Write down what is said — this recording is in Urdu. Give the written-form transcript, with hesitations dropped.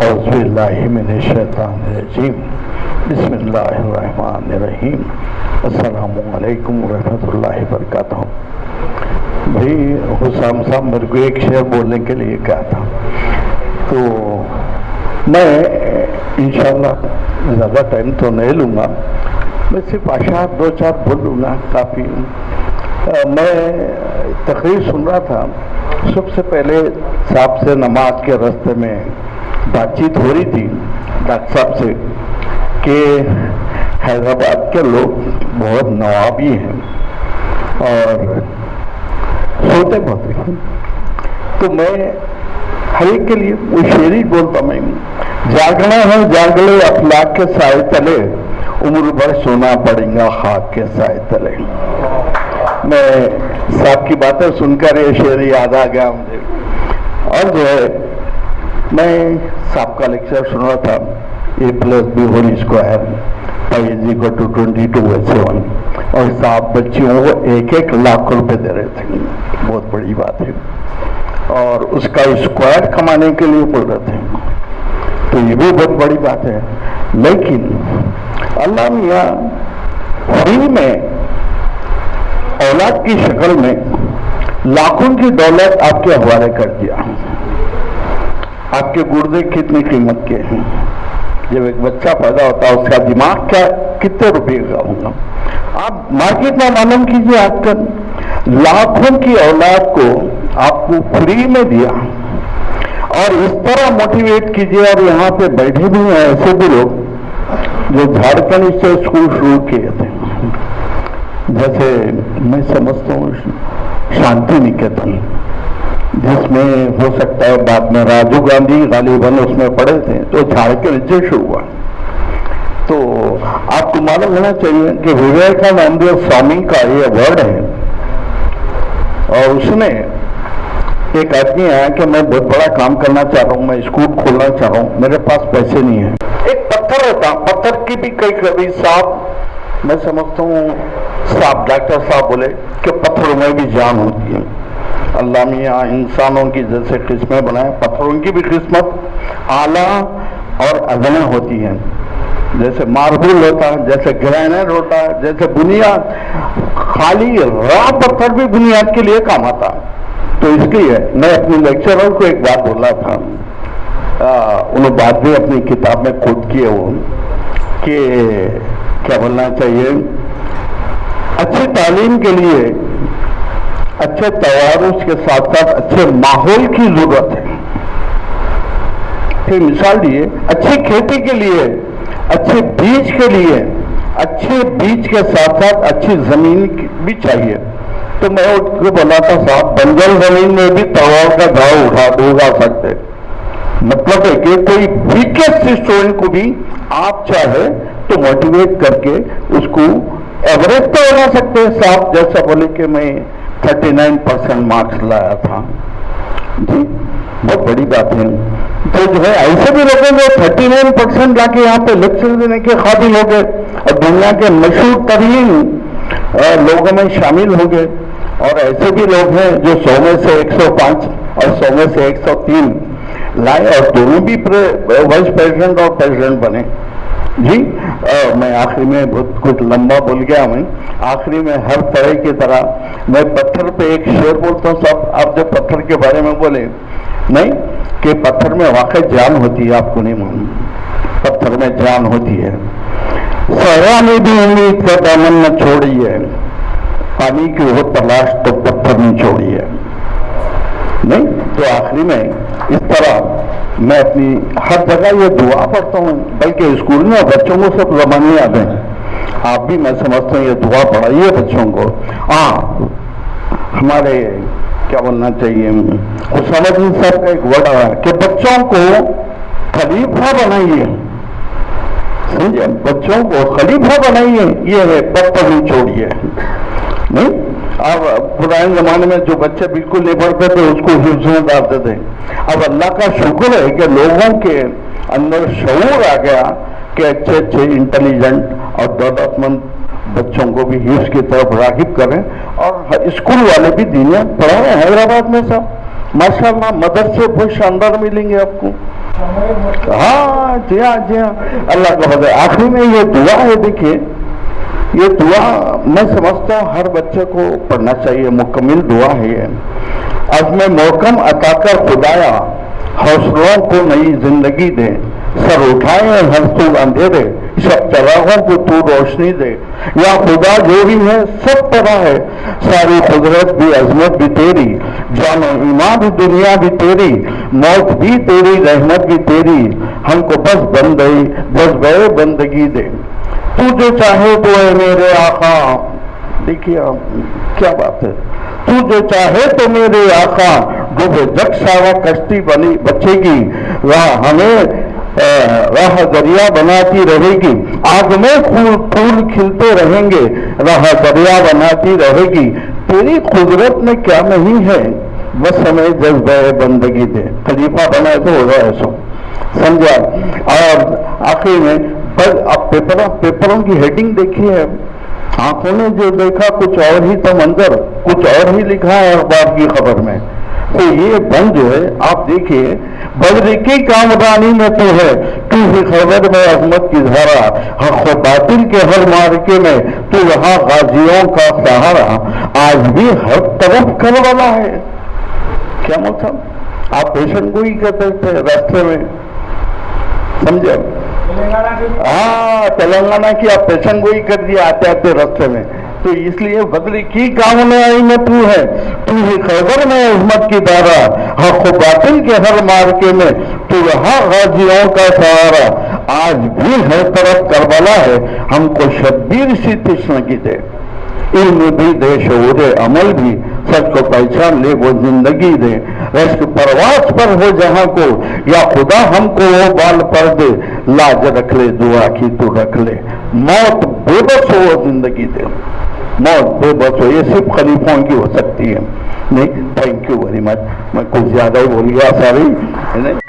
اعوذ باللہ من الشیطان الرجیم بسم اللہ الرحمن الرحیم السلام علیکم ورحمۃ اللہ وبرکاتہ۔ بھائی حسام صاحب میرے کو ایک شعر بولنے کے لیے کہا تھا، تو میں انشاءاللہ زیادہ ٹائم تو نہیں لوں گا، میں صرف اشعار دو چار بولوں گا کافی۔ میں تقریر سن رہا تھا، سب سے پہلے صاحب سے نماز کے راستے میں بات چیت ہو رہی تھی ڈاکٹر صاحب سے کہ حیدرآباد کے لوگ بہت نوابی ہیں اور سوتے بہت ہیں، تو میں ہر ایک کے لیے وہ شعری بولتا میں جاگنا ہے جاگلے افلاک کے سائے تلے، عمر بھر سونا پڑے گا خاک کے سائے تلے۔ میں صاحب کی باتیں سن کر یہ شعر یاد آ گیا مجھے، اور جو ہے میں صاحب کا لیکچر سن رہا تھا A+B ہول اسکوائر ∗22=7، اور صاحب بچیوں کو 1 لاکھ روپے دے رہے تھے، بہت بڑی بات ہے، اور اس کا اسکوائر کمانے کے لیے بول رہے تھے، تو یہ بھی بہت بڑی بات ہے۔ لیکن اللہ میاں فری میں اولاد کی شکل میں لاکھوں کی دولت آپ کے حوالے کر دیا۔ آپ کے گردے کتنی قیمت کے ہیں؟ جب ایک بچہ پیدا ہوتا ہے اس کا دماغ کیا کتنے روپے کا ہوگا؟ آپ مارکیٹ میں معلوم کیجئے، آج کل لاکھوں کی اولاد کو آپ کو فری میں دیا، اور اس طرح موٹیویٹ کیجئے۔ اور یہاں پہ بیٹھے بھی ہیں ایسے بھی لوگ جو جھارکھنڈ سے اسکول شروع کیے تھے، جیسے میں سمجھتا ہوں شانتی نکیتن، جس میں ہو سکتا ہے بعد میں راجیو گاندھی غالباً اس میں پڑھے تھے، تو جھارکھنڈ سے شروع ہوا۔ تو آپ کو معلوم ہونا چاہیے کہ وویکانند سوامی کا یہ ورڈ ہے، اور اس نے ایک آدمی آیا کہ میں بہت بڑا کام کرنا چاہ رہا ہوں، میں اسکول کھولنا چاہ رہا ہوں، میرے پاس پیسے نہیں ہیں۔ ایک پتھر ہوتا، پتھر کی بھی کبھی صاحب میں سمجھتا ہوں صاحب ڈاکٹر صاحب بولے کہ پتھروں میں بھی جان ہوتی ہے۔ اللہ میاں انسانوں کی جیسے قسمیں بنائے، پتھروں کی بھی قسمت اعلیٰ اور ادنا ہوتی ہیں، جیسے ماربل ہوتا ہے، جیسے گرینائٹ ہوتا ہے، جیسے بنیاد، خالی راہ پتھر بھی بنیاد کے لیے کام آتا۔ تو اس لیے میں اپنے لیکچرر کو ایک بات بولا تھا، انہوں بعد بھی اپنی کتاب میں کوٹ کیے وہ کہ کیا بولنا چاہیے، اچھی تعلیم کے لیے اچھے توارث کے ساتھ ساتھ اچھے ماحول کی ضرورت ہے۔ پھر مثال دیے، اچھی کھیتی کے لیے، اچھے بیج کے لیے، اچھے بیج کے ساتھ ساتھ اچھی زمین بھی چاہیے۔ تو میں اٹھ کے بولا تھا صاحب بنجر زمین میں بھی توار کا گھاؤ اگا سکتے، مطلب ہے کہ کوئی ویکسٹ اسٹوڈنٹ کو بھی آپ چاہے تو موٹیویٹ کر کے اس کو ایوریج تو بنا سکتے ہیں۔ صاحب جیسا بولے کہ میں 39% مارکس لایا تھا، جی بہت بڑی بات ہے۔ تو جو ہے ایسے بھی لوگوں کو 39% لا کے یہاں پہ لیکچر دینے کے قابل ہو گئے، اور دنیا کے مشہور ترین لوگوں میں شامل ہو گئے۔ اور ایسے بھی لوگ ہیں جو 100 میں سے 105 اور 100 میں سے 103 لائے، اور دونوں بھی وائس پریزیڈنٹ اور پریزیڈنٹ بنے۔ جی میں آخری میں بہت کچھ لمبا بول گیا، میں آخری میں ہر طرح کی طرح میں پتھر پہ ایک شعر بولتا ہوں۔ سب آپ جو پتھر کے بارے میں بولے نہیں کہ پتھر میں واقع جان ہوتی ہے، آپ کو نہیں معلوم، پتھر میں جان ہوتی ہے۔ صحرا نے بھی امید کا دامن نہ چھوڑی ہے، پانی کی وہ تلاش تو پتھر نے چھوڑی ہے، نہیں؟ تو آخری میں اس طرح میں اپنی ہر جگہ یہ دعا پڑھتا ہوں، بلکہ اسکول میں بچوں کو سب زبانیں یاد ہیں، آپ بھی میں سمجھتا ہوں یہ دعا پڑھائیے بچوں کو۔ ہمارے کیا بولنا چاہیے، اسامہ الدین صاحب کا ایک ورڈ آیا کہ بچوں کو خلیفہ بنائیے، سمجھے، بچوں کو خلیفہ بنائیے، یہ ہے پتھر نہیں چھوڑیے، نہیں؟ اب پرانے زمانے میں جو بچے بالکل نہیں پڑھتے تھے اس کو حفظ میں ڈالتے تھے۔ اب اللہ کا شکر ہے کہ لوگوں کے اندر شعور آ گیا کہ اچھے اچھے انٹیلیجنٹ اور دولت مند بچوں کو بھی حفظ کی طرف راغب کریں، اور اسکول والے بھی دینیا پڑھا رہے ہیں حیدرآباد میں سب، ماشاءاللہ مدرسے بہت شاندار ملیں گے آپ کو۔ ہاں جی ہاں جی ہاں، اللہ کا فضل۔ آخری میں یہ دعا ہے، دیکھیے یہ دعا میں سمجھتا ہوں ہر بچے کو پڑھنا چاہیے، مکمل دعا ہے یہ۔ عزم محکم عطا کر خدایا، حوصلوں کو نئی زندگی دے، سر اٹھائے ہر سو اندھیرے، سب چراغوں کو تو روشنی دے۔ یا خدا جو بھی ہے سب تیرا ہے، ساری قدرت بھی عظمت بھی تیری، جان و ایمان بھی دنیا بھی تیری، موت بھی تیری رحمت بھی تیری، ہم کو بس جذبہ بندگی دے۔ تو جو چاہے تو اے میرے آقا، دیکھیے کیا بات ہے، تو جو چاہے تو میرے آقا، ڈوبے جگ سارا کشتی بنی بچے گی، راہ دریا بناتی رہے گی، آگ میں پھول کھلتے رہیں گے، راہ دریا بناتی رہے گی، تیری قدرت میں کیا نہیں ہے، بس ہمیں جذبہ بندگی دے۔ خلیفہ بنا تو ہو رہا ہے سو، سمجھا۔ اور آخر میں اب پیپروں کی ہیڈنگ دیکھیے، آنکھوں نے جو دیکھا کچھ اور ہی تو منظر، کچھ اور ہی لکھا ہے اخبار کی خبر میں۔ تو یہ بند جو ہے آپ دیکھیے، بدر کی کامرانی میں تو ہے تو ہی خبر میں عظمت کی دھارا، حق و باطل کے ہر مارکے میں تو یہاں غازیوں کا سہارا، آج بھی ہر طرف کربلا ہے۔ کیا مطلب؟ آپ پیشن گوئی کرتے تھے راستے میں، سمجھے؟ ہاں تلنگانہ کی آپ پیشن گوئی کر دیا آتے آتے راستے میں، تو اس لیے بدر کی کامرانی میں تو ہے تو ہی خیبر میں عظمت کی دھارا، حق و باطل کے ہر مارکے میں تو یہاں غازیوں کا سہارا، آج بھی ہر طرف کربلا ہے، ہم کو شبیر سی تشنگی دے، علم بھی دے شعور عمل بھی، سچ کو پہچان لے وہ زندگی دے، رشک پرواز پر ہو جہاں کو، یا خدا ہم کو وہ بال پر دے، لاج رکھ لے دعا کی تو رکھ لے، موت بے بس ہو وہ زندگی دے، موت بے بس ہو۔ یہ صرف خلیفوں کی ہو سکتی ہے۔ نہیں، تھینک یو ویری مچ، میں کچھ زیادہ ہی بول گیا، سوری۔